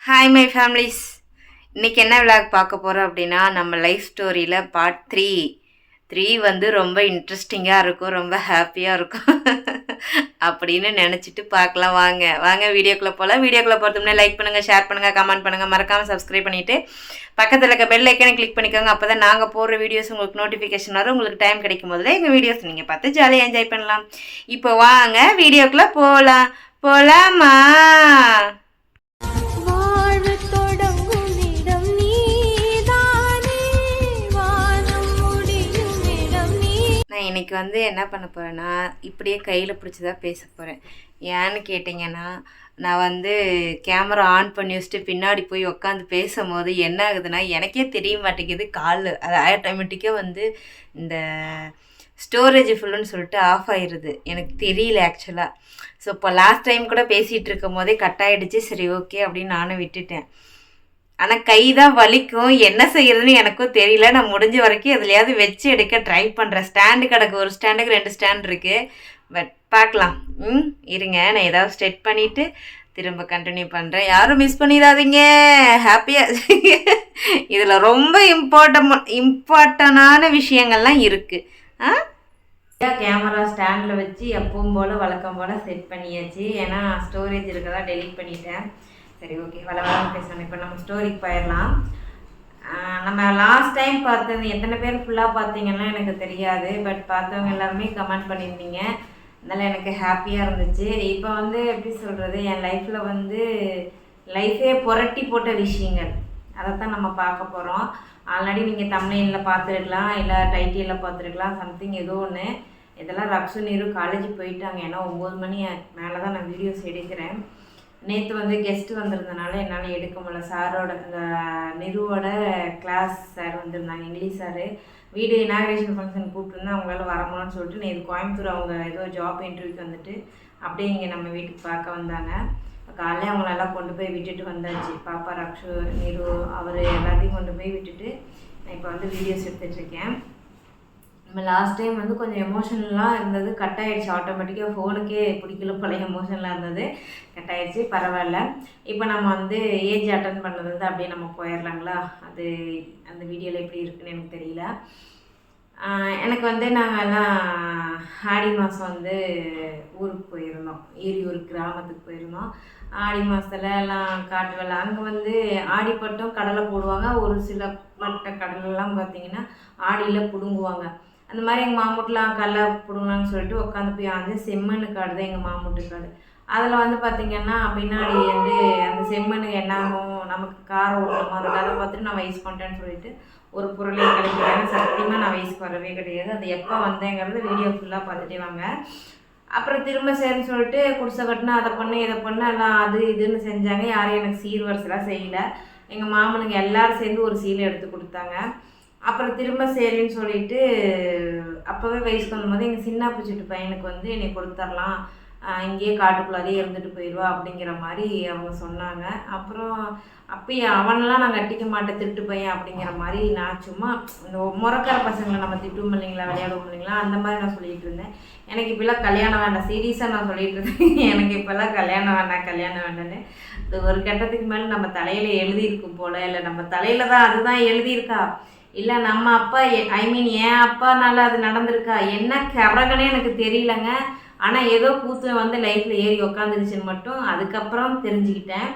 Hi my families. இன்றைக்கி என்ன vlog பார்க்க போகிறோம் அப்படின்னா, நம்ம லைஃப் ஸ்டோரியில் பார்ட் த்ரீ வந்து ரொம்ப இன்ட்ரெஸ்டிங்காக இருக்கும், ரொம்ப ஹாப்பியாக இருக்கும் அப்படின்னு நினச்சிட்டு பார்க்கலாம். வாங்க வீடியோக்குள்ளே போகலாம். வீடியோக்குள்ளே போகிறதுக்கு முன்னாடி லைக் பண்ணுங்கள், ஷேர் பண்ணுங்கள், கமெண்ட் பண்ணுங்கள், மறக்காமல் சப்ஸ்கிரைப் பண்ணிவிட்டு பக்கத்தில் இருக்க பெல் ஐக்கனை கிளிக் பண்ணிக்கோங்க. அப்போ தான் நாங்கள் போடுற வீடியோஸ் உங்களுக்கு நோட்டிஃபிகேஷன் வரும். உங்களுக்கு டைம் கிடைக்கும் போதில் எங்கள் வீடியோஸ் நீங்கள் பார்த்து ஜாலியாக என்ஜாய் பண்ணலாம். இப்போ வாங்க வீடியோக்குள்ளே போகலாமா? நான் இன்றைக்கி வந்து என்ன பண்ண போகிறேன்னா, இப்படியே கையில் பிடிச்சி தான் பேச போகிறேன். ஏன்னு கேட்டிங்கன்னா, நான் வந்து கேமரா ஆன் பண்ணி வச்சுட்டு பின்னாடி போய் உட்காந்து பேசும்போது என்ன ஆகுதுன்னா, எனக்கே தெரிய மாட்டேங்குது. கால் அது ஆட்டோமேட்டிக்காக வந்து இந்த ஸ்டோரேஜ் ஃபுல்லுன்னு சொல்லிட்டு ஆஃப் ஆயிடுது. எனக்கு தெரியல ஆக்சுவலாக. ஸோ இப்போ லாஸ்ட் டைம் கூட பேசிகிட்டு இருக்கும் போதே கட் ஆகிடுச்சு. சரி ஓகே அப்படின்னு நானும் விட்டுட்டேன். ஆனால் கை தான் வலிக்கும், என்ன செய்யறதுன்னு எனக்கும் தெரியல. நான் முடிஞ்ச வரைக்கும் எதுலையாவது வச்சு எடுக்க ட்ரை பண்ணுறேன். ஸ்டாண்டு கிடக்கு, ஒரு ஸ்டாண்டுக்கு 2 ஸ்டாண்ட் இருக்குது. பட் பார்க்கலாம். இருங்க, நான் ஏதாவது ஸ்டெட் பண்ணிவிட்டு திரும்ப கண்டினியூ பண்ணுறேன். யாரும் மிஸ் பண்ணிடாதீங்க. ஹாப்பியாக இதில் ரொம்ப இம்பார்ட்டண்டான விஷயங்கள்லாம் இருக்குது. கேமரா ஸ்டாண்டில் வச்சு எப்பவும் போல் வழக்கம் போல் செட் பண்ணியாச்சு. ஏன்னா ஸ்டோரேஜ் இருக்கதா டெலீட் பண்ணிட்டேன். சரி ஓகே, வளவளன்னு பேசணும். இப்போ நம்ம ஸ்டோரிக்கு போயிடலாம். நம்ம லாஸ்ட் டைம் பார்த்தது எத்தனை பேர் ஃபுல்லாக பார்த்தீங்கன்னா எனக்கு தெரியாது. பட் பார்த்தவங்க எல்லாருமே கமெண்ட் பண்ணியிருந்தீங்க. அதனால் எனக்கு ஹாப்பியாக இருந்துச்சு. இப்போ வந்து எப்படி சொல்கிறது, என் லைஃப்பில் வந்து லைஃபே புரட்டி போட்ட விஷயங்கள் அதைத்தான் நம்ம பார்க்க போகிறோம். ஆல்ரெடி நீங்கள் தம்ப்நெயிலில் பார்த்துருக்கலாம், இல்லை டைட்டிலில் பார்த்துருக்கலாம், சம்திங் ஏதோ ஒன்று. இதெல்லாம் ரக்ஷு நீரு காலேஜ் போயிட்டாங்க. ஏன்னா 9 மணி மேலே தான் நான் வீடியோஸ் எடுக்கிறேன். நேற்று வந்து கெஸ்ட்டு வந்திருந்தனால என்னால் எடுக்க முடியல. சாரோட இந்த நிருவோட கிளாஸ் சார் வந்திருந்தாங்க, இங்கிலீஷ் சார். வீடு இனாக்ரேஷன் ஃபங்க்ஷன் கூப்பிட்டுருந்தா அவங்களால வரணும்னு சொல்லிட்டு நேற்று கோயம்புத்தூர் அவங்க ஏதோ ஜாப் இன்டர்வியூக்கு வந்துட்டு அப்படியே இங்கே நம்ம வீட்டுக்கு பார்க்க வந்தாங்க. காலையில் அவங்களெல்லாம் கொண்டு போய் விட்டுட்டு வந்தாச்சு. பாப்பா, ரக்ஷு, நிரு, அவர் எல்லாத்தையும் கொண்டு போய் விட்டுட்டு நான் இப்போ வந்து வீடியோஸ் எடுத்துகிட்ருக்கேன். நம்ம லாஸ்ட் டைம் வந்து கொஞ்சம் எமோஷனலாக இருந்தது, கட் ஆகிடுச்சு. ஆட்டோமேட்டிக்காக ஃபோனுக்கே பிடிக்கல, பழைய எமோஷனலாக இருந்தது, கட் ஆகிடுச்சு. பரவாயில்ல. இப்போ நம்ம வந்து ஏஜ் அட்டன் பண்ணது வந்து அப்படியே நம்ம போயிடலாங்களா? அது அந்த வீடியோவில் எப்படி இருக்குன்னு எனக்கு தெரியல. எனக்கு வந்து நாங்கள் எல்லாம் ஆடி மாதம் வந்து ஊருக்கு போயிருந்தோம், ஏரியூர் கிராமத்துக்கு போயிருந்தோம். ஆடி மாதத்துல எல்லாம் காட்டு வேலை. அங்கே வந்து ஆடிப்பட்டம் கடலை போடுவாங்க. ஒரு சில பட்ட கடலெல்லாம் பார்த்திங்கன்னா ஆடியில் பிடுங்குவாங்க. அந்த மாதிரி எங்கள் மாமூட்டெலாம் கடலை பிடுங்கலான்னு சொல்லிட்டு உட்காந்து போய் ஆஞ்சு செம்மண்ணு காடு தான் எங்கள் மாமூட்டு காடு. அதில் வந்து பார்த்திங்கன்னா பின்னாடி வந்து அந்த செம்மண்ணு என்ன ஆகும், நமக்கு காரம் ஓட்டுற மாதிரி இருக்கும். அதை பார்த்துட்டு நான் வயசு பண்ணிட்டேன்னு சொல்லிட்டு ஒரு பொருளையும் கிடைக்கிறேன். சத்தியமாக நான் வயசுக்கு வரவே கிடையாது. அது எப்போ வந்தேங்கிறது வீடியோ ஃபுல்லாக பார்த்துட்டே வாங்க. அப்புறம் திரும்ப சரின்னு சொல்லிட்டு குடிசை கட்டினா அதை பண்ணு இதை பண்ணு எல்லாம் அது இதுன்னு செஞ்சாங்க. யாரும் எனக்கு சீர் வரிசைலாம் செய்யலை. எங்கள் மாமனுங்க எல்லோரும் சேர்ந்து ஒரு சீலை எடுத்து கொடுத்தாங்க. அப்புறம் திரும்ப சரின்னு சொல்லிட்டு அப்போவே வயசுக்கு வந்தபோது எங்கள் சின்ன பூச்சிட்டு பையனுக்கு வந்து என்னை கொடுத்துர்லாம், இங்கேயே காட்டுக்குள்ளாதே இருந்துட்டு போயிடுவா அப்படிங்கிற மாதிரி அவங்க சொன்னாங்க. அப்புறம் அப்பயே அவனெல்லாம் நான் கட்டிக்க மாட்டேன், திட்டு பையன் அப்படிங்கிற மாதிரி நான் சும்மா இந்த முறக்கிற பசங்களை நம்ம திட்டுவோம் இல்லைங்களா, விளையாடுவோம் இல்லைங்களா, அந்த மாதிரி நான் சொல்லிகிட்டு இருந்தேன். எனக்கு இப்போல்லாம் கல்யாணம் வேண்டாம், சீரியஸாக நான் சொல்லிகிட்டு இருந்தேன். எனக்கு இப்போல்லாம் கல்யாணம் வேண்டான்னு. இது ஒரு கட்டத்துக்கு மேலே நம்ம தலையில் எழுதியிருக்கும் போல், இல்லை நம்ம தலையில் தான் அதுதான் எழுதியிருக்கா, இல்லை நம்ம அப்பா என் அப்பானால அது நடந்திருக்கா, என்ன கரகனே எனக்கு தெரியலங்க. ஆனால் ஏதோ கூத்து வந்து லைஃப்பில் ஏறி உக்காந்துருச்சுன்னு மட்டும் அதுக்கப்புறம் தெரிஞ்சுக்கிட்டேன்.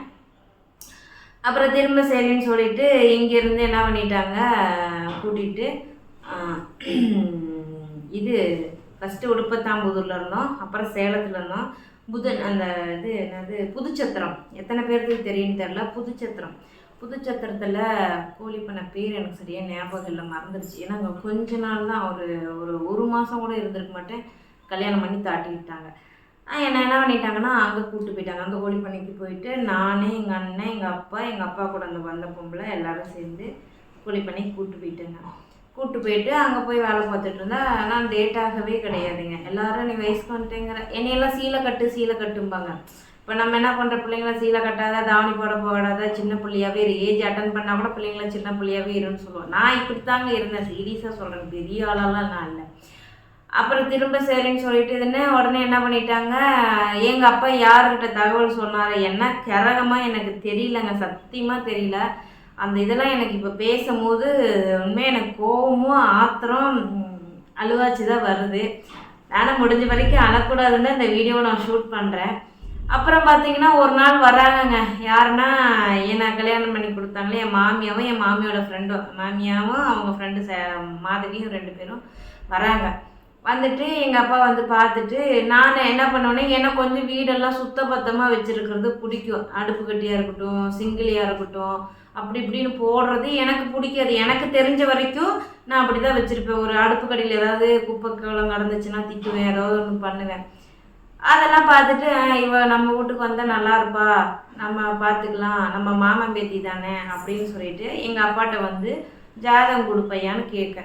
அப்புறம் திரும்ப சரின்னு சொல்லிட்டு இங்கேருந்து என்ன பண்ணிட்டாங்க, கூட்டிகிட்டு இது ஃபஸ்ட்டு உடுப்பத்தாம்புதூரில் இருந்தோம், அப்புறம் சேலத்தில் இருந்தோம். அந்த இது என்னது புதுச்சத்திரம், எத்தனை பேருக்கு தெரியும்னு தெரில. புதுச்சத்திரத்தில் கோழி பண்ண பேர் எனக்கு சரியாக ஞாபகம் இல்லை, மறந்துடுச்சு. ஏன்னா அங்கே கொஞ்ச நாள் தான், ஒரு மாதம் கூட இருந்திருக்க மாட்டேன், கல்யாணம் பண்ணி தாட்டிக்கிட்டாங்க. என்ன பண்ணிட்டாங்கன்னா அங்கே கூப்பிட்டு போயிட்டாங்க. அங்கே கோழி பண்ணைக்கு போயிட்டு நான், எங்கள் அண்ணன், எங்கள் அப்பா கூட அந்த வந்த பொம்பளை எல்லோரும் சேர்ந்து கோழி பண்ணைக்கு கூப்பிட்டு போயிட்டு அங்கே போய் வேலை பார்த்துட்டு இருந்தா. ஆனால் டேட் ஆகவே கிடையாதுங்க. எல்லோரும் நீ வயசுக்கு வந்துட்டேங்கிற, என்னையெல்லாம் சீலை கட்டும்பாங்க. இப்போ நம்ம என்ன பண்ணுற, பிள்ளைங்கள சீலை கட்டாத, தாவணி போடாத, சின்ன பிள்ளையாகவே ஏஜ் அட்டன் பண்ணால் கூட பிள்ளைங்கள சின்ன பிள்ளையாகவே இருன்னு சொல்லுவோம். நான் இப்படி தாங்க இருந்தேன், சீரியஸாக சொல்கிறேன், பெரிய ஆளெல்லாம் நான் இல்லை. அப்புறம் திரும்ப சரின்னு சொல்லிட்டு இதுன்னு உடனே என்ன பண்ணிட்டாங்க, எங்கள் அப்பா யாருக்கிட்ட தகவல் சொன்னார் என்ன கரகமாக எனக்கு தெரியலங்க, சத்தியமாக தெரியல. அந்த இதெல்லாம் எனக்கு இப்போ பேசும்போது உண்மையாக எனக்கு கோபமும் ஆத்திரம் அழுவாச்சு தான் வருது. நானும் முடிஞ்ச வரைக்கும் அழக்கூடாதுன்னு இந்த வீடியோவை நான் ஷூட் பண்ணுறேன். அப்புறம் பார்த்தீங்கன்னா ஒரு நாள் வர்றாங்கங்க, யாருன்னா என்னை கல்யாணம் பண்ணி கொடுத்தாங்களே என் மாமியாவும் என் மாமியோட ஃப்ரெண்டும், மாமியாவும் அவங்க ஃப்ரெண்டு மாதவியும் 2 பேரும் வராங்க. வந்துட்டு எங்கள் அப்பா வந்து பார்த்துட்டு நான் என்ன பண்ணுவேன்னா, ஏன்னா கொஞ்சம் வீடெல்லாம் சுத்தபத்தமாக வச்சுருக்கிறது பிடிக்கும். அடுப்பு கட்டியாக இருக்கட்டும், சிங்கிளியாக இருக்கட்டும், அப்படி இப்படின்னு போடுறது எனக்கு பிடிக்காது. எனக்கு தெரிஞ்ச வரைக்கும் நான் அப்படி தான் வச்சுருப்பேன். ஒரு அடுப்பு கடையில் ஏதாவது குப்பை குளம் கடந்துச்சுன்னா திட்டுவேன், ஏதாவது ஒன்று பண்ணுவேன். அதெல்லாம் பார்த்துட்டு இவ நம்ம வீட்டுக்கு வந்தால் நல்லா இருப்பா, நம்ம பார்த்துக்கலாம், நம்ம மாமன் பேத்தி தானே அப்படின்னு சொல்லிட்டு எங்கள் அப்பாட்ட வந்து ஜாதகம் கொடுப்பையான்னு கேட்க,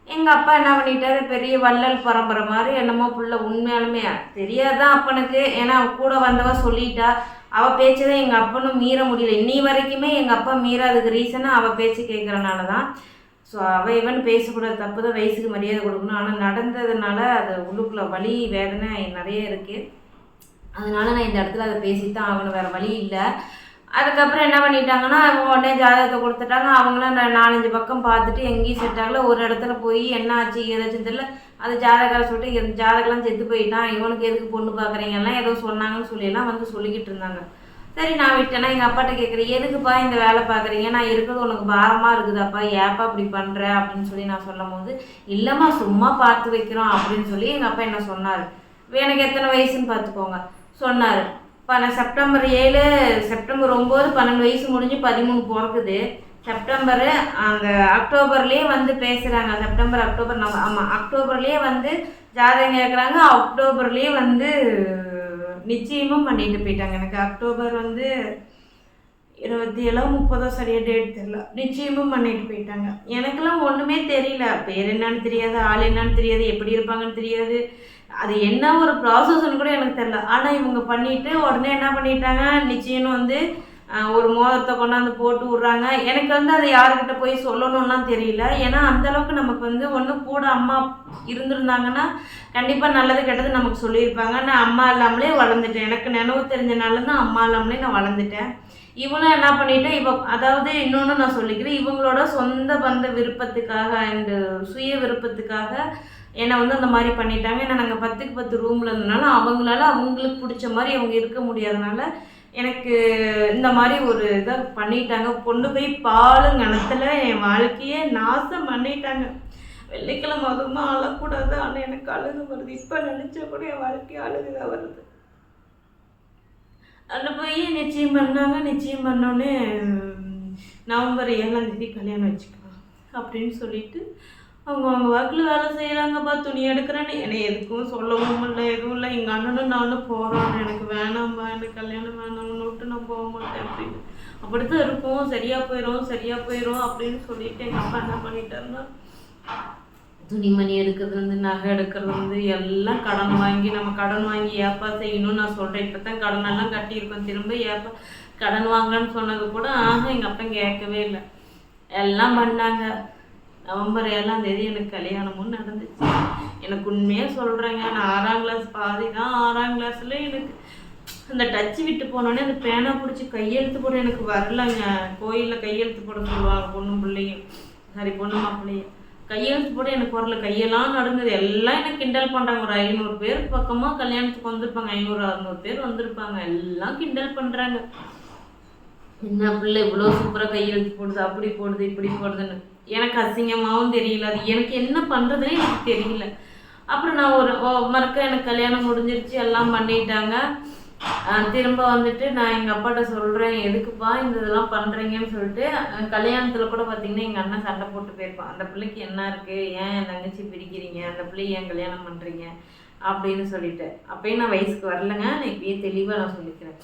எங்கள் அப்பா என்ன பண்ணிட்டாரு, பெரிய வள்ளல் பரம்பரை மாதிரி என்னமோ புள்ள உண்மையாலுமே தெரியாதான் அப்பனுக்கு. ஏன்னா கூட வந்தவ சொல்லிட்டா, அவள் பேச்சு தான் எங்கள் அப்பனும் மீற முடியல. இன்னி வரைக்குமே எங்கள் அப்பா மீறாதுக்கு ரீசனாக அவள் பேச்சு கேட்குறனால தான். ஸோ அவள் இவன் பேசக்கூடாது, தப்பு தான், வயசுக்கு மரியாதை கொடுக்கணும். ஆனால் நடந்ததுனால அது உள்ளுக்குள்ளே வலி வேதனை நிறைய இருக்குது. அதனால நான் இந்த இடத்துல அதை பேசித்தான் ஆகணும், வேறு வழி இல்லை. அதுக்கப்புறம் என்ன பண்ணிட்டாங்கன்னா, அவங்க உடனே ஜாதகத்தை கொடுத்துட்டாங்க. அவங்களும் 4-5 பக்கம் பார்த்துட்டு எங்கேயும் செட் ஆகல. ஒரு இடத்துல போய் என்ன ஆச்சு ஏதாச்சும் தெரியல, அது ஜாதகம் சொல்லிட்டு ஜாதகம்லாம் செத்து போயிட்டான், இவனுக்கு எதுக்கு பொண்ணு பார்க்குறீங்கலாம் ஏதோ சொன்னாங்கன்னு சொல்லியெல்லாம் வந்து சொல்லிக்கிட்டு இருந்தாங்க. சரி நான் விட்டேன்னா எங்கள் அப்பாட்ட கேட்குறேன், எதுக்குப்பா இந்த வேலை பார்க்குறீங்க, நான் இருக்கிறது உனக்கு பாரமாக இருக்குதாப்பா, ஏப்பா இப்படி பண்ணுற அப்படின்னு சொல்லி நான் சொல்லும் போது, இல்லைம்மா சும்மா பார்த்து வைக்கிறோம் அப்படின்னு சொல்லி எங்கள் அப்பா என்ன சொன்னார். எனக்கு எத்தனை வயசுன்னு பார்த்துக்கோங்க சொன்னார். செப்டம்பர் 7 செப்டம்பர் 9 12 வயசு முடிஞ்சு 13 பிறக்குது. செப்டம்பரு அந்த அக்டோபர்லேயே வந்து பேசுகிறாங்க. செப்டம்பர் அக்டோபர் ஆமாம் அக்டோபர்லேயே வந்து ஜாதகம் கேட்குறாங்க. அக்டோபர்லேயே வந்து நிச்சயமும் பண்ணிட்டு போயிட்டாங்க. எனக்கு அக்டோபர் வந்து 27 30 சரியாக டேட் தெரியல, நிச்சயமும் பண்ணிட்டு போயிட்டாங்க. எனக்கெல்லாம் ஒன்றுமே தெரியல, பேர் என்னன்னு தெரியாது, ஆள் என்னன்னு தெரியாது, எப்படி இருப்பாங்கன்னு தெரியாது, அது என்ன ஒரு ப்ராசஸ்ன்னு கூட எனக்கு தெரியல. ஆனால் இவங்க பண்ணிவிட்டு உடனே என்ன பண்ணிட்டாங்க, நிச்சயம்னு வந்து ஒரு மோதிரத்தை கொண்டாந்து போட்டு விட்றாங்க. எனக்கு வந்து அதை யாருக்கிட்ட போய் சொல்லணும்லாம் தெரியல. ஏன்னா அந்தளவுக்கு நமக்கு வந்து ஒன்று கூட அம்மா இருந்திருந்தாங்கன்னா கண்டிப்பாக நல்லது கெட்டது நமக்கு சொல்லியிருப்பாங்க. நான் அம்மா இல்லாமலே வளர்ந்துட்டேன், எனக்கு நினைவு தெரிஞ்சனால தான் அம்மா இல்லாமலே நான் வளர்ந்துட்டேன். இவனும் என்ன பண்ணிட்டேன், அதாவது இன்னொன்று நான் சொல்லிக்கிறேன், இவங்களோட சொந்த பந்த விருப்பத்துக்காக அண்டு சுய விருப்பத்துக்காக என்னை வந்து அந்த மாதிரி பண்ணிட்டாங்க. ஏன்னா நாங்கள் 10க்கு 10 ரூமில் இருந்தனால அவங்களால அவங்களுக்கு பிடிச்ச மாதிரி அவங்க இருக்க முடியாதனால எனக்கு இந்த மாதிரி ஒரு இதை பண்ணிட்டாங்க. கொண்டு போய் பாலுங்கணத்தில் என் வாழ்க்கையே நாசம் பண்ணிட்டாங்க. வெள்ளிக்கிழமை அதுவுமா அழக்கூடாது, ஆனால் எனக்கு அழுகு வருது. இப்போ நினச்சா கூட என் வாழ்க்கையை அழுகுதான் வருது. அதில் போய் நிச்சயம் பண்ணாங்க. நிச்சயம் பண்ணோன்னே நவம்பர் 7ஆம் தேதி கல்யாணம் வச்சுக்கலாம் அப்படின்னு சொல்லிட்டு அவங்க வாக்கில் வேலை செய்கிறாங்கப்பா. துணி எடுக்கிறேன்னு என்னை எதுக்கும் சொல்லவும் இல்லை, எதுவும் இல்லை. எங்கள் அண்ணனும் நானும் போகிறோம், எனக்கு வேணாம்ப்பா, எனக்கு கல்யாணம் வேணாம்னு விட்டு நான் போக மாட்டேன் அப்படின்னு. அப்படித்தான் இருக்கும், சரியாக போயிடும் அப்படின்னு சொல்லிட்டு எங்கள் அப்பா என்ன பண்ணிட்டாருன்னா, துணிமணி எடுக்கிறதுலேருந்து நகை எடுக்கிறதுலேருந்து எல்லாம் கடன் வாங்கி, நம்ம கடன் வாங்கி ஏப்பா செய்யணும்னு நான் சொல்கிறேன். இப்போ தான் கடனெல்லாம் கட்டியிருக்கோம், திரும்ப ஏப்பா கடன் வாங்கன்னு சொன்னது கூட எங்கள் அப்பா கேட்கவே இல்லை. எல்லாம் பண்ணாங்க. நவம்பர் 7ஆம் தேதி எனக்கு கல்யாணமும் நடந்துச்சு. எனக்கு உண்மையாக சொல்கிறேங்க, நான் 6ஆம் கிளாஸ் பாதி தான். 6ஆம் கிளாஸில் எனக்கு அந்த டச்சு விட்டு போனோடனே அந்த பேனா பிடிச்சி கையெழுத்து போட எனக்கு வரலைங்க. கோயிலில் கையெழுத்து போட சொல்லுவாங்க பொண்ணும் பிள்ளையும், பொண்ணு மாப்பிள்ளையும். கையெழுத்து போட எனக்கு வரல, கையெல்லாம் நடுங்குது. எல்லாம் எனக்கு கிண்டல் பண்ணுறாங்க. ஒரு 500 பேர் பக்கமாக கல்யாணத்துக்கு வந்திருப்பாங்க, 500-600 பேர் வந்திருப்பாங்க. எல்லாம் கிண்டல் பண்ணுறாங்க, என்ன பிள்ளை இவ்வளோ சூப்பராக கையெழுத்து போடுது, அப்படி போடுது இப்படி போடுதுன்னு. எனக்கு அசிங்கமாகவும் தெரியல, அது எனக்கு என்ன பண்ணுறதுனே எனக்கு தெரியல. அப்புறம் நான் ஒரு மறுக்க எனக்கு கல்யாணம் முடிஞ்சிருச்சு, எல்லாம் பண்ணிட்டாங்க. திரும்ப வந்துட்டு நான் எங்கள் அப்பாட்ட சொல்கிறேன், எதுக்குப்பா இந்த இதெல்லாம் பண்ணுறீங்கன்னு சொல்லிட்டு. கல்யாணத்தில் கூட பார்த்திங்கன்னா எங்கள் அண்ணன் சண்டை போட்டு போயிருப்பான், அந்த பிள்ளைக்கு என்ன இருக்குது, ஏன் என் தங்கச்சி பிரிக்கிறீங்க, அந்த பிள்ளையை ஏன் கல்யாணம் பண்ணுறீங்க அப்படின்னு சொல்லிட்டு. அப்போயும் நான் வயசுக்கு வரலைங்க, நான் இப்பயே தெளிவாக நான் சொல்லிக்கிறேன்.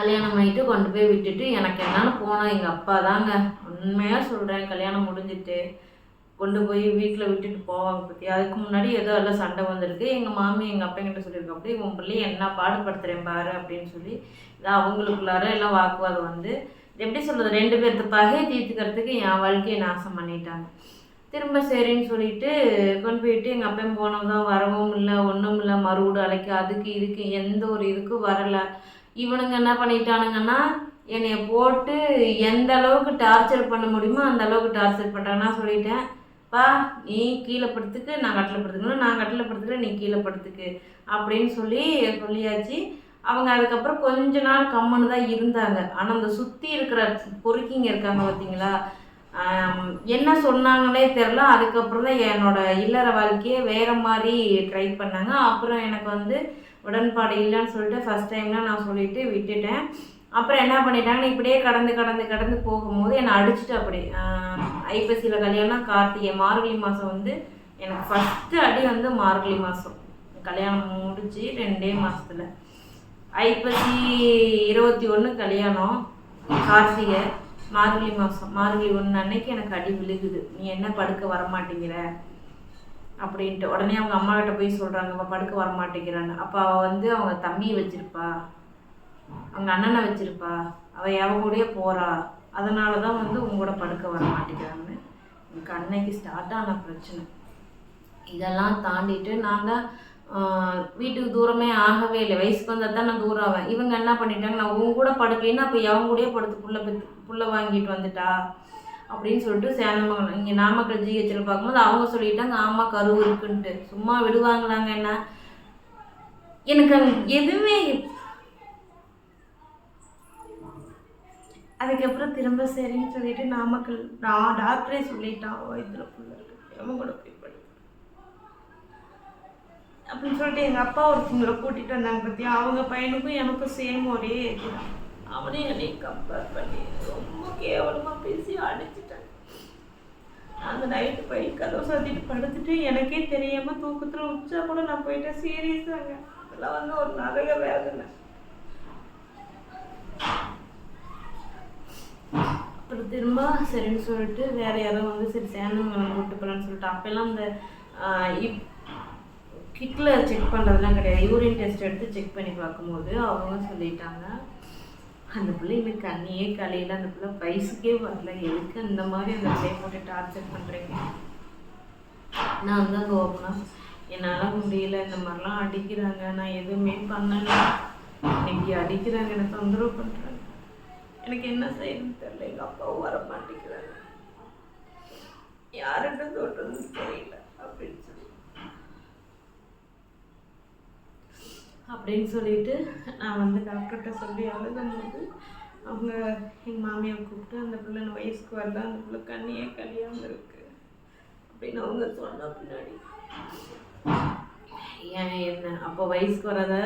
கல்யாணம் பண்ணிட்டு கொண்டு போய் விட்டுட்டு எனக்கு என்னன்னு போனால் எங்கள் அப்பா தாங்க. உண்மையாக சொல்கிறேன், கல்யாணம் முடிஞ்சிட்டு கொண்டு போய் வீட்டில் விட்டுட்டு போவாங்க பற்றி. அதுக்கு முன்னாடி ஏதோ எல்லாம் சண்டை வந்திருக்கு. எங்கள் மாமி எங்கள் அப்பா கிட்ட சொல்லியிருக்கோம், அப்படி உன் பிள்ளையை என்ன பாடுபடுத்துகிறேன் பாரு அப்படின்னு சொல்லி. இதான் அவங்களுக்குள்ளார எல்லாம் வாக்குவாதம் வந்து எப்படி சொல்கிறது, 2 பேர்த்து பகையை தீர்த்துக்கிறதுக்கு என் வாழ்க்கையை நாசம் பண்ணிட்டாங்க. திரும்ப சரின்னு சொல்லிட்டு கொண்டு போயிட்டு எங்கள் அப்பையும் போனதான் வரவும் இல்லை, ஒன்றும் இல்லை, மறுவீடு அழைக்க அதுக்கு இதுக்கு எந்த ஒரு இதுக்கும் வரலை. இவனுங்க என்ன பண்ணிட்டானுங்கன்னா என்னைய போட்டு எந்த அளவுக்கு டார்ச்சர் பண்ண முடியுமோ அந்த அளவுக்கு டார்ச்சர் பண்ணுறாங்க. நான் சொல்லிட்டேன், பா நீ கீழே படுத்துக்கு, நான் கட்டில் படுத்துக்கணும், நான் கட்டில் படுத்துக்கிறேன், நீ கீழே படுத்துக்கு அப்படின்னு சொல்லியாச்சு. அவங்க அதுக்கப்புறம் கொஞ்ச நாள் கம்முன்னு தான் இருந்தாங்க. ஆனால் அந்த சுற்றி இருக்கிற பொறுக்கிங்க இருக்காங்க பார்த்தீங்களா, என்ன சொன்னாங்களே தெரில. அதுக்கப்புறம் தான் என்னோடய இல்லற வாழ்க்கையை வேறு மாதிரி ட்ரை பண்ணாங்க. அப்புறம் எனக்கு வந்து உடன்பாடு இல்லைன்னு சொல்லிட்டு ஃபஸ்ட் டைம்லாம் நான் சொல்லிவிட்டு விட்டுட்டேன். அப்புறம் என்ன பண்ணிட்டாங்கன்னா இப்படியே கடந்து போகும்போது என்னை அடிச்சுட்டு அப்படி ஐப்பசியில் கல்யாணம், கார்த்திகை மார்கழி மாதம் வந்து எனக்கு ஃபஸ்ட்டு அடி வந்து மார்கழி மாதம் கல்யாணம் முடிச்சு 2 மாதத்தில். ஐப்பசி 21 கல்யாணம், கார்த்திகை மார்கழி மாதம் மார்கழி 1 அன்னைக்கு எனக்கு அடி விழுகுது. நீ என்ன படுக்க வரமாட்டேங்கிற அப்படின்ட்டு. உடனே அவங்க அம்மா கிட்ட போய் சொல்கிறாங்க, அவள் படுக்க வரமாட்டேங்கிறான்னு. அப்போ அவள் வந்து அவங்க தம்பியை வச்சுருப்பா, அவங்க அண்ணனை வச்சுருப்பா, அவள் எவன் கூடயே போகிறா, அதனால தான் வந்து உங்களோட படுக்க வர மாட்டேங்கிறான்னு எனக்கு அன்னைக்கு ஸ்டார்ட் ஆன பிரச்சனை. இதெல்லாம் தாண்டிட்டு நாங்கள் வீட்டுக்கு தூரமே ஆகவே இல்லை. வயசுக்கு வந்தால் தான் நான் தூரம் ஆவேன். இவங்க என்ன பண்ணிட்டாங்க, நான் உங்க கூட படுக்கலைன்னா அப்போ எவன் கூடயே படுத்து புள்ள வாங்கிட்டு வந்துட்டா அப்படின்னு சொல்லிட்டு சேந்தமங்கலம் இங்கே நாமக்கல் ஜிஹெச்சில் பார்க்கும்போது அவங்க சொல்லிட்டாங்க, ஆமாம் கரு இருக்குன்ட்டு. சும்மா விடுவாங்களாங்க என்ன? எனக்கு எதுவுமே. அதுக்கப்புறம் திரும்ப சரின்னு சொல்லிட்டு நாமக்கல் டாக்டரே சொல்லிட்டான், வயிற்றுல புள்ள இருக்கு, எவன் கூட போய் படி அப்படின்னு சொல்லிட்டு எங்கள் அப்பா ஒருத்தவங்களை கூட்டிகிட்டு வந்தாங்க பற்றி. அவங்க பையனுக்கும் எனக்கும் சேம் ஒரே ஏஜ் தான். அவனையும் என்னையும் கம்பேர் பண்ணி ரொம்ப கேவலமாக பேசி அடிச்சுட்டேன். அந்த நைட்டு போய் கதவை சாத்திட்டு படுத்துட்டு எனக்கே தெரியாமல் தூக்கத்தில் உச்சா கூட நான் போயிட்டேன். சீரியஸாங்க, அதெல்லாம் வந்து ஒரு நரக வேதனை. அப்புறம் திரும்ப சரின்னு சொல்லிட்டு வேறு யாரும் வந்து சரி சேந்தமங்கலம் கூப்பிட்டு போகலான்னு சொல்லிட்டு அப்போல்லாம் இந்த கிட்டில் செக் பண்ணுறதுலாம் கிடையாது. யூரின் டெஸ்ட் எடுத்து செக் பண்ணி பார்க்கும்போது அவங்க சொல்லிட்டாங்க, அந்த பிள்ளைங்க கண்ணியே கலையில், அந்த பிள்ளை வயசுக்கே வரல, எதுக்கு அந்த மாதிரி அந்த பிள்ளையை போட்டு டார்ச்சர் பண்ணுறீங்க? நான் வந்து அந்த ஓப்பனாக என்னால் முடியல, இந்த மாதிரிலாம் அடிக்கிறாங்க, நான் எதுவுமே பண்ணலை, இன்னைக்கு அடிக்கிறாங்க, என்னை தொந்தரவு பண்ணுறாங்க, எனக்கு என்ன செய்யணும்னு தெரியல, எங்கள் அப்பாவும் வர மாட்டேங்கிறாங்க, யார்கிட்ட சொல்கிறதுன்னு தெரியல அப்படின்னு சொல்லிட்டு நான் வந்து டாக்டர்கிட்ட சொல்லி அழுதும்போது அவங்க எங்கள் மாமியார் கூப்பிட்டு, அந்த பிள்ளை வயசுக்கு வரல, அந்த பிள்ளை கண்ணியே கல்யாணம் இருக்குது அப்படின்னு அவங்க சொன்ன பின்னாடி ஏன் என்ன அப்போ வயசுக்கு வரத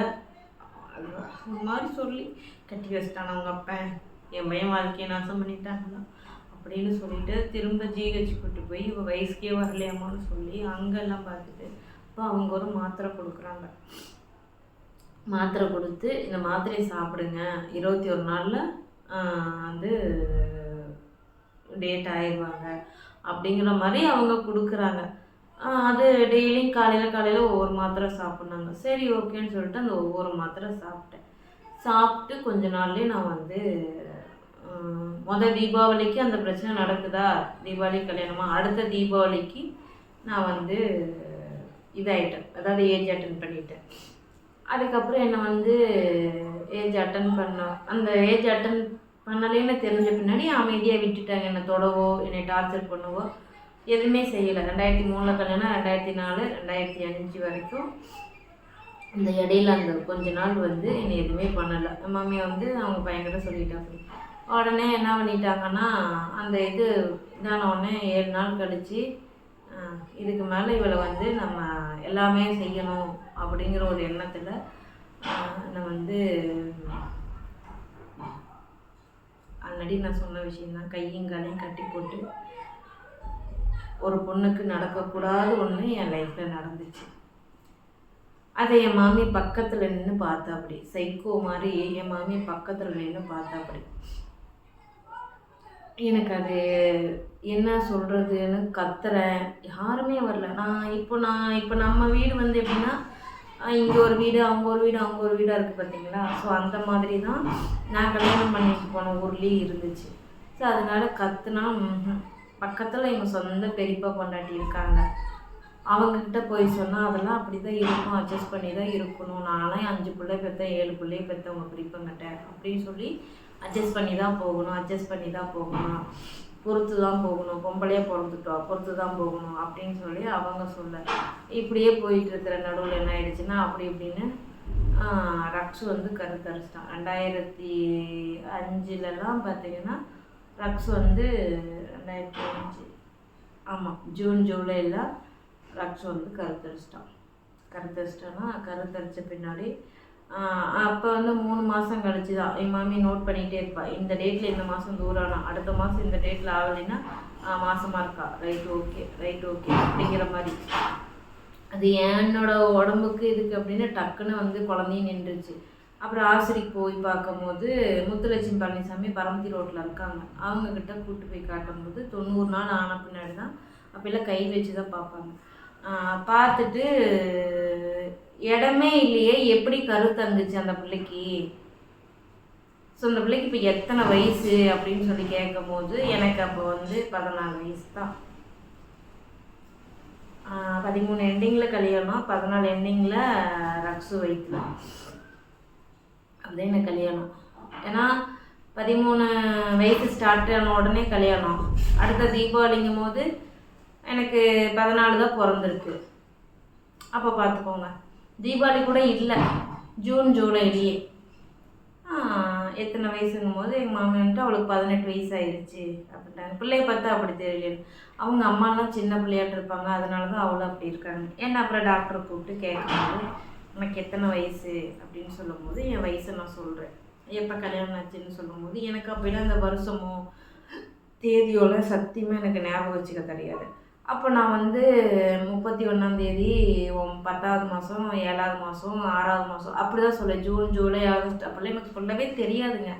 அது ஒரு மாதிரி சொல்லி கட்டி வச்சிட்டான் அவங்க அப்பா, என் பையன் வாழ்க்கையை நாசம் பண்ணிட்டாங்களா அப்படின்னு சொல்லிட்டு திரும்ப ஜிஹெச் கூட்டு போய் இவள் வயசுக்கே வரலையாமான்னு சொல்லி அங்கெல்லாம் பார்த்துட்டு இப்போ அவங்க ஒரு மாத்திரை கொடுக்குறாங்க. மாத்திரை கொடுத்து இந்த மாத்திரையை சாப்பிடுங்க, 21 நாளில் வந்து டேட் ஆயிடுவாங்க அப்படிங்கிற மாதிரி அவங்க கொடுக்குறாங்க. அது டெய்லியும் காலையில் ஒவ்வொரு மாத்திரை சாப்பிட்னாங்க. சரி ஓகேன்னு சொல்லிட்டு அந்த ஒவ்வொரு மாத்திரை சாப்பிட்டு கொஞ்ச நாள்லேயே நான் வந்து தீபாவளிக்கு அந்த பிரச்சனை நடக்குதா, தீபாவளி கல்யாணமாக, அடுத்த தீபாவளிக்கு நான் வந்து இதாகிட்டேன், அதாவது ஏஜ் அட்டன் பண்ணிட்டேன். அதுக்கப்புறம் என்னை வந்து ஏஜ் அட்டன் அந்த ஏஜ் அட்டன் பண்ணலேன்னு தெரிஞ்ச பின்னாடி அமைதியாக விட்டுட்டாங்க. என்னை தொடவோ என்னை டார்ச்சர் பண்ணவோ எதுவுமே செய்யலை. 2003 கல்யாணம், 2004 2005 வரைக்கும் இந்த இடையில அந்த கொஞ்ச நாள் வந்து என்னை எதுவுமே பண்ணலை. மாமியை வந்து அவங்க பையன்கிட்ட சொல்லிட்டாங்க. உடனே என்ன பண்ணிட்டாங்கன்னா அந்த இதான உடனே 7 நாள் கழித்து இதுக்கு மேலே இவளை வந்து நம்ம எல்லாமே செய்யணும் அப்படிங்கிற ஒரு எண்ணத்தில் நான் வந்து ஆல்ரெடி நான் சொன்ன விஷயந்தான், கையும் காலையும் கட்டி போட்டு ஒரு பொண்ணுக்கு நடக்கக்கூடாத ஒன்று என் லைஃப்பில் நடந்துச்சு. அதை என் மாமி பக்கத்தில் நின்று பார்த்தா, அப்படி சைக்கோ மாதிரி என் மாமி பக்கத்தில் நின்று பார்த்தா. அப்படி எனக்கு அது என்ன சொல்கிறதுன்னு கத்துறேன், யாருமே வரல. இப்போ நம்ம வீடு வந்து எப்படின்னா இங்கே ஒரு வீடு, அவங்க ஒரு வீடாக இருக்குது பார்த்தீங்களா. ஸோ அந்த மாதிரி தான் நான் கல்யாணம் பண்ணிட்டு போன ஊர்லேயே இருந்துச்சு. ஸோ அதனால் கத்துனா பக்கத்தில் எங்கள் சொந்த பெரியப்பா பொண்டாட்டி இருக்காங்க. அவங்கக்கிட்ட போய் சொன்னால் அதெல்லாம் அப்படி தான் இருக்கும், அட்ஜஸ்ட் பண்ணி தான் இருக்கணும். நான்லாம் 5 பிள்ளை பெற்றேன், 7 பிள்ளையை பெற்றவங்க பெரியப்பங்கிட்ட அப்படின்னு சொல்லி அட்ஜஸ்ட் பண்ணி தான் போகணும், அட்ஜஸ்ட் பண்ணி தான் போகணும், பொறுத்து தான் போகணும், பொம்பளையாக பிறந்துட்டோம் பொறுத்து தான் போகணும் அப்படின்னு சொல்லி அவங்க சொல்ல இப்படியே போயிட்டு இருக்கிற நடுவில் என்ன ஆயிடுச்சுன்னா அப்படி இப்படின்னு ரக்ஸு வந்து கருத்தரிச்சிட்டான். 2005லலாம் பார்த்தீங்கன்னா ரக்ஸ் வந்து 2005 ஆமாம் ஜூன் ஜூலையில் ரக்ஸ் வந்து கருத்தரிச்சிட்டான்னா கருத்தரித்த பின்னாடி அப்போ வந்து 3 மாதம் கழிச்சு தான் என் மாமி நோட் பண்ணிகிட்டே இருப்பாள். இந்த டேட்டில் இந்த மாதம் தூரானா, அடுத்த மாதம் இந்த டேட்டில் ஆகலைன்னா மாதமாக இருக்கா, ரைட் ஓகே அப்படிங்கிற மாதிரி. அது என்னோட உடம்புக்கு இதுக்கு அப்படின்னு டக்குன்னு வந்து குழந்தையும் நின்றுச்சு. அப்புறம் ஆசிரிக்கு போய் பார்க்கும்போது முத்துலட்சுமி பழனிசாமி பரமத்தி ரோட்டில் இருக்காங்க. அவங்கக்கிட்ட கூப்பிட்டு போய் காட்டும்போது 90 நாள் ஆன பின்னாடி தான் அப்போல்லாம் கை வச்சு தான் பார்ப்பாங்க. பார்த்துட்டு இடமே இல்லையே, எப்படி கருத்தந்துச்சு அந்த பிள்ளைக்கு, ஸோ அந்த பிள்ளைக்கு இப்போ எத்தனை வயசு அப்படின்னு சொல்லி கேட்கும் போது எனக்கு அப்போ வந்து 14 வயசு தான். 13 எண்டிங்கில் கல்யாணம், 14 எண்டிங்கில் ரக்ஸு வயிற்றுல அப்படியே எனக்கு கல்யாணம். ஏன்னா 13 வயசு ஸ்டார்ட் ஆன உடனே கல்யாணம். அடுத்த தீபாவளிங்கும் போது எனக்கு 14 தான் பிறந்திருக்கு. அப்போ பார்த்துக்கோங்க, தீபாவளி கூட இல்லை, ஜூன் ஜூலைலேயே எத்தனை வயசுங்கும் போது எங்கள் மாமியான்ட்டு அவளுக்கு 18 வயசு ஆயிடுச்சு அப்படின்ட்டாங்க. பிள்ளைய பார்த்தா அப்படி தெரியல, அவங்க அம்மாலாம் சின்ன பிள்ளையாட்டு இருப்பாங்க, அதனால தான் அவளும் அப்படி இருக்காங்க. ஏன்னா அப்புறம் டாக்டரை கூப்பிட்டு கேட்கும்போது எனக்கு எத்தனை வயசு அப்படின்னு சொல்லும்போது என் வயசை நான் சொல்கிறேன். எப்போ கல்யாணம் ஆச்சுன்னு சொல்லும்போது எனக்கு அப்படிலாம் அந்த வருஷமோ தேதியோட சத்தியமாக எனக்கு ஞாபகம் வச்சுக்க தெரியாது. அப்போ நான் வந்து 31ஆந்தேதி 10வது மாதம் 7வது மாதம் 6வது மாதம் அப்படி தான் சொல்லேன். ஜூன் ஜூலை ஆகஸ்ட் அப்போல்லாம் எனக்கு சொல்லவே தெரியாதுங்க.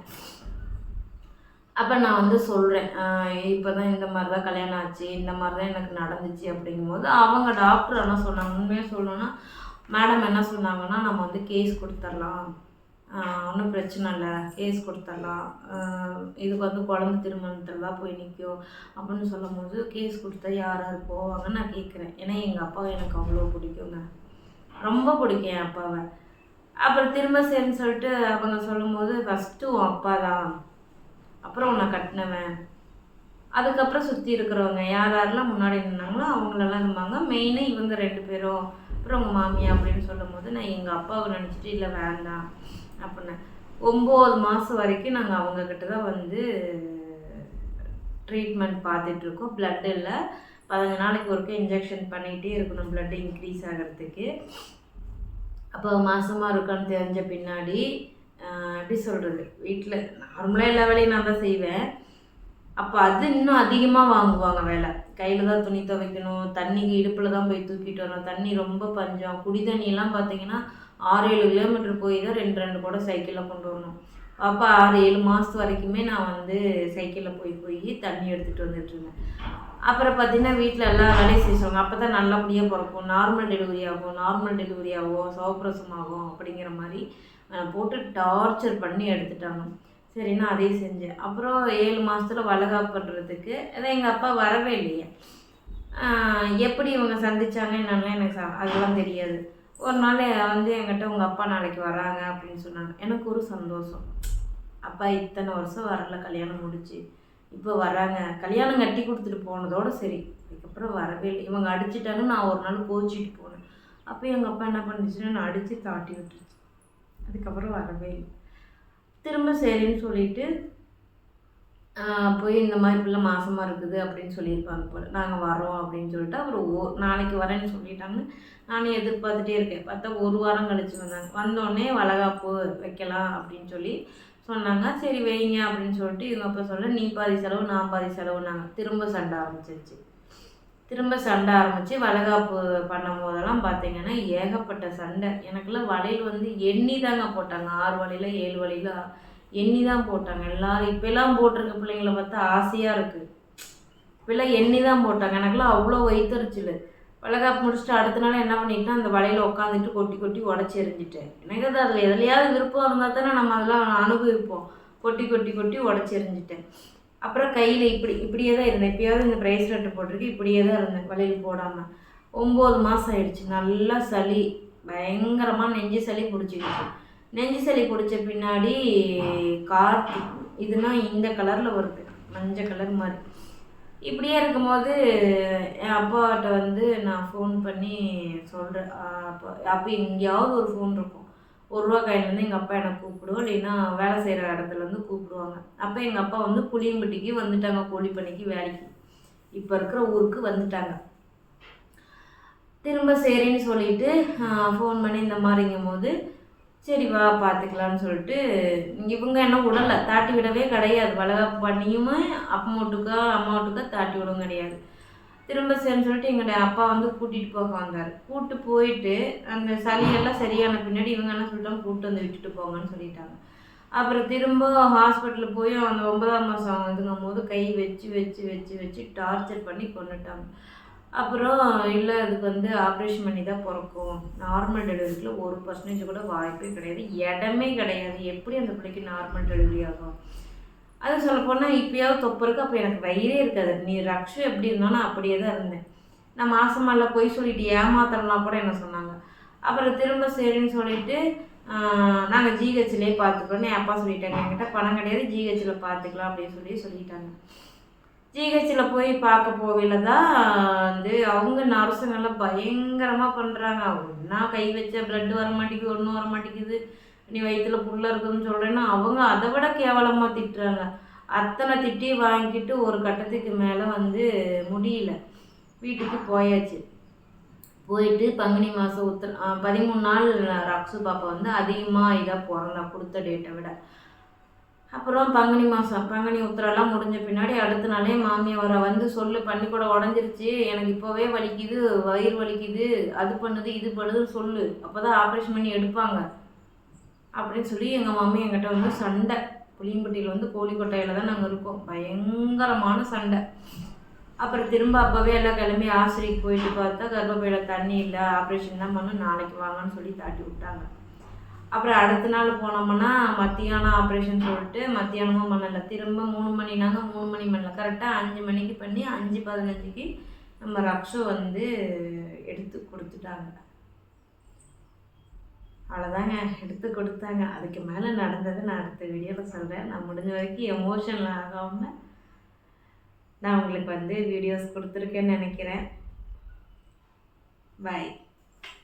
அப்போ நான் வந்து சொல்கிறேன், இப்போ தான் இந்த மாதிரி தான் கல்யாணம் ஆச்சு, இந்த மாதிரி தான் எனக்கு நடந்துச்சு அப்படிங்கும்போது அவங்க டாக்டர் என்ன சொன்னாங்க, உண்மையாக சொல்லணும்னா மேடம் என்ன சொன்னாங்கன்னா, நம்ம வந்து கேஸ் கொடுத்துடலாம், ஒன்றும் பிரச்சனை இல்லை, கேஸ் கொடுத்துடலாம், இதுக்கு வந்து குழந்தை திருமணத்தில் தான் போய் நிற்கும் அப்படின்னு சொல்லும் போது கேஸ் கொடுத்தா யாராவது போவாங்கன்னு நான் கேட்குறேன். ஏன்னா எங்கள் அப்பாவை எனக்கு அவ்வளோ பிடிக்குங்க, ரொம்ப பிடிக்கும் என் அப்பாவை. அப்புறம் திரும்ப சரின்னு சொல்லிட்டு அவங்க சொல்லும்போது ஃபஸ்ட்டு உன் அப்பா தான், அப்புறம் உன்னை கட்டினவன், அதுக்கப்புறம் சுற்றி இருக்கிறவங்க யாரெல்லாம் முன்னாடி நின்னாங்களோ அவங்களெல்லாம் இருந்தாங்க, மெயினாக இவங்க 2 பேரும், அப்புறம் உங்கள் மாமியா அப்படின்னு சொல்லும் போது நான் எங்கள் அப்பாவை நினச்சிட்டு இல்லை வேண்டாம் அப்படின்னு 9 மாதம் வரைக்கும் நாங்கள் அவங்கக்கிட்ட தான் வந்து ட்ரீட்மெண்ட் பார்த்துட்ருக்கோம். ப்ளட் இல்லை, 15 நாளைக்கு ஒருக்க இன்ஜெக்ஷன் பண்ணிகிட்டே இருக்கணும் ப்ளட் இன்க்ரீஸ் ஆகிறதுக்கு. அப்போ மாதமாக இருக்கான்னு தெரிஞ்ச பின்னாடி எப்படி சொல்கிறது, வீட்டில் நார்மலாக எல்லா வேலையும் நான் தான் செய்வேன். அப்போ அது இன்னும் அதிகமாக வாங்குவாங்க வேலை. கையில் தான் துணி துவைக்கணும், தண்ணிக்கு இடுப்பில் தான் போய் தூக்கிட்டு வரணும், தண்ணி ரொம்ப பஞ்சம். குடி தண்ணியெல்லாம் பார்த்தீங்கன்னா 6-7 கிலோமீட்டர் போய் தான் 2 கூட சைக்கிளில் கொண்டு வரணும். அப்போ 6-7 மாதம் வரைக்குமே நான் வந்து சைக்கிளில் போய் தண்ணி எடுத்துகிட்டு வந்துட்டுருந்தேன். அப்புறம் பார்த்திங்கன்னா வீட்டில் எல்லா வேலையும் செய்வாங்க. அப்போ தான் நல்லபடியாக பிறக்கும், நார்மல் டெலிவரி ஆகும், சவப்பிரசவம் ஆகும் அப்படிங்கிற மாதிரி போட்டு டார்ச்சர் பண்ணி எடுத்துட்டாங்க. சரி நான் அதே செஞ்சேன். அப்புறம் 7 மாதத்தில் வளகாப்பு பண்ணுறதுக்கு அதான் எங்கள் அப்பா வரவே இல்லையே. எப்படி இவங்க சந்தித்தாங்க என்னென்னலாம் எனக்கு அதெல்லாம் தெரியாது. ஒரு நாள் வந்து என்கிட்ட உங்கள் அப்பா நாளைக்கு வராங்க அப்படின்னு சொன்னாங்க. எனக்கு ஒரு சந்தோஷம், அப்பா இத்தனை வருஷம் வரல, கல்யாணம் முடிச்சு இப்போ வராங்க, கல்யாணம் கட்டி கொடுத்துட்டு போனதோடு சரி, அதுக்கப்புறம் வரவே இல்லை. இவங்க அடிச்சிட்டாங்க, நான் ஒரு நாள் கோச்சிட்டு போனேன். அப்போ எங்கள் அப்பா என்ன பண்ணிச்சுன்னா நான் அடித்து தாட்டி விட்டுருச்சு. அதுக்கப்புறம் வரவே இல்லை. திரும்ப சரின்னு சொல்லிவிட்டு போய் இந்த மாதிரி பிள்ளை மாசமாக இருக்குது அப்படின்னு சொல்லியிருப்பாங்க போல், நாங்கள் வரோம் அப்படின்னு சொல்லிட்டு அப்புறம் நாளைக்கு வரேன்னு சொல்லிட்டாங்கன்னு நானும் எதிர்பார்த்துட்டே இருக்கேன். பார்த்தா 1 வாரம் கழிச்சு வந்தாங்க. வந்தோடனே வளகாப்பு வைக்கலாம் அப்படின்னு சொல்லி சொன்னாங்க. சரி வைங்க அப்படின்னு சொல்லிட்டு இவங்க அப்போ சொல்ல நீ பாதி செலவு நான் பாதி செலவுனாங்க. திரும்ப சண்டை ஆரம்பிச்சு வளகாப்பு பண்ணும் போதெல்லாம் பார்த்தீங்கன்னா ஏகப்பட்ட சண்டை. எனக்குலாம் வளையல் வந்து எண்ணி தாங்க போட்டாங்க, 6 வளையல 7 வளையல எண்ணி தான் போட்டாங்க எல்லோரும். இப்போல்லாம் போட்டிருக்க பிள்ளைங்கள பார்த்தா ஆசையாக இருக்குது, இப்போல்லாம் எண்ணி தான் போட்டாங்க. எனக்குலாம் அவ்வளோ வயிற்றுச்சில். வளகாப்பு முடிச்சுட்டு அடுத்த நாள் என்ன பண்ணிட்டேன், அந்த வளையல உட்காந்துட்டு கொட்டி உடச்சி எறிஞ்சிட்டேன். எனக்கு அது அதில் எதுலையாவது விருப்பம் இருந்தால் தானே நம்ம அதெல்லாம் அனுபவிப்போம். கொட்டி உடச்சி எறிஞ்சிட்டேன். அப்புறம் கையில் இப்படியே தான் இருந்தேன். எப்பயாவது இந்த ப்ரேஸ்லெட்டு போட்டிருக்கு, இப்படியே தான் இருந்தேன் வளையல் போடாமல். 9 மாதம் ஆயிடுச்சு. நல்லா சளி, பயங்கரமாக நெஞ்சு சளி பிடிச்சிக்கிச்சு. நெஞ்சு சளி பிடிச்ச பின்னாடி கார்த்திக், இதுனா இந்த கலரில் வருது, மஞ்சள் கலர் மாதிரி. இப்படியே இருக்கும்போது என் அப்பாட்ட வந்து நான் ஃபோன் பண்ணி சொல்கிறேன். அப்போ எங்கேயாவது ஒரு ஃபோன் இருக்கும். ₹1 கையிலேருந்து எங்கள் அப்பா என்னை கூப்பிடுவோம், இல்லைன்னா வேலை செய்கிற இடத்துலேருந்து கூப்பிடுவாங்க. அப்போ எங்கள் அப்பா வந்து புளியம்பட்டிக்கு வந்துட்டாங்க, கோழிப்பண்ணைக்கு வேலைக்கு. இப்போ இருக்கிற ஊருக்கு வந்துட்டாங்க. திரும்ப சரின்னு சொல்லிட்டு ஃபோன் பண்ணி இந்த மாதிரிங்கும் போது சரி வா பார்த்துக்கலான்னு சொல்லிட்டு இவங்க என்ன விடலை, தாட்டி விடவே கிடையாது. வளகாப்பு பண்ணியுமே அப்பா வீட்டுக்கா அம்மா வீட்டுக்கா தாட்டி விடவும் கிடையாது. திரும்ப சரின்னு சொல்லிட்டு எங்கள் அப்பா வந்து கூட்டிகிட்டு போக வந்தார். கூப்பிட்டு போயிட்டு அந்த சளியெல்லாம் சரியான பின்னாடி இவங்க என்ன சொல்லிட்டாங்க, கூப்பிட்டு வந்து விட்டுட்டு போங்கன்னு சொல்லிட்டாங்க. அப்புறம் திரும்ப ஹாஸ்பிட்டலுக்கு போய் அந்த 9ஆம் மாதம் இதுங்கும் போது கை வச்சு வச்சு வச்சு வச்சு டார்ச்சர் பண்ணி கொண்டுட்டாங்க. அப்புறம் இல்லை அதுக்கு வந்து ஆப்ரேஷன் பண்ணி தான் பிறக்கும், நார்மல் டெலிவரிக்குள்ள 1% கூட வாய்ப்பே கிடையாது, இடமே கிடையாது, எப்படி அந்த பிள்ளைக்கு நார்மல் டெலிவரி ஆகும். அது சொல்லப்போனால் இப்போயாவது தொப்பு இருக்குது. அப்போ எனக்கு வயிறே இருக்காது. நீ ரக்ஷு எப்படி இருந்தாலும் அப்படியே தான் இருந்தேன். நான் மாசமெல்லாம் போய் சொல்லிட்டு ஏமாத்தலாம் கூட என்ன சொன்னாங்க. அப்புறம் திரும்ப சரின்னு சொல்லிட்டு நாங்கள் ஜிஹெச்லேயே பார்த்துக்கிறோன்னு என் அப்பா சொல்லிட்டாங்க. என்கிட்ட பணம் கிடையாது, ஜிஹெச்சில் பார்த்துக்கலாம் அப்படின்னு சொல்லிட்டாங்க. ஜிஹெச்சில் போய் பார்க்க போகல தான் வந்து அவங்க நர்ஸுங்கெல்லாம் பயங்கரமாக பண்ணுறாங்க. ஒன்றா கை வச்ச ப்ளட் வர மாட்டேங்குது, ஒன்றும் வர மாட்டேங்குது, நீ வயிற்றுல புள்ள இருக்குதுன்னு சொல்கிறேன்னா அவங்க அதை விட கேவலமாக திட்டுறாங்க. அத்தனை திட்டி வாங்கிட்டு ஒரு கட்டத்துக்கு மேலே வந்து முடியல, வீட்டுக்கு போயாச்சு. போயிட்டு பங்குனி மாதம் 13 நாள் ரக்ஷு பாப்பா வந்து அதிகமாக இதாக பிறந்தா, கொடுத்த டேட்டை விட. அப்புறம் பங்குனி உத்திரெல்லாம் முடிஞ்ச பின்னாடி அடுத்த நாளே மாமியாரை வந்து சொல்லு, பள்ளிக்கூடம் உடஞ்சிருச்சு, எனக்கு இப்போவே வலிக்குது, வயிறு வலிக்குது, அது பண்ணுது இது பண்ணுதுன்னு சொல்லு, அப்போ தான் ஆப்ரேஷன் பண்ணி எடுப்பாங்க அப்படின்னு சொல்லி எங்கள் மாமி என்கிட்ட வந்து சண்டை. புளியம்பட்டியில் வந்து கோழிக்கொட்டையில் தான் நாங்கள் இருக்கோம், பயங்கரமான சண்டை. அப்புறம் திரும்ப அப்போவே எல்லாம் கிளம்பி ஆஸ்பத்திரிக்கு போயிட்டு பார்த்தா கர்ப்பப்பையில் தண்ணி இல்லை, ஆப்ரேஷன் தான் பண்ணணும், நாளைக்கு வாங்கன்னு சொல்லி தாட்டி விட்டாங்க. அப்புறம் அடுத்த நாள் போனோம்னா மத்தியானம் ஆப்ரேஷன் சொல்லிட்டு மத்தியானமும் பண்ணலை. திரும்ப 3 மணினாங்க, 3 மணி பண்ணல, கரெக்டாக 5 மணிக்கு பண்ணி 5:15க்கு நம்ம ரக்ஷு வந்து எடுத்து கொடுத்துட்டாங்க. அவ்வளோதாங்க, எடுத்து கொடுத்தாங்க. அதுக்கு மேலே நடந்தது நான் அடுத்த வீடியோவில் சொல்கிறேன். நான் முடிஞ்ச வரைக்கும் எமோஷனல் ஆகாமல் நான் உங்களுக்கு வந்து வீடியோஸ் கொடுத்துருக்கேன்னு நினைக்கிறேன். பாய்.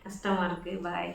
கஷ்டமாக இருக்குது. பாய்.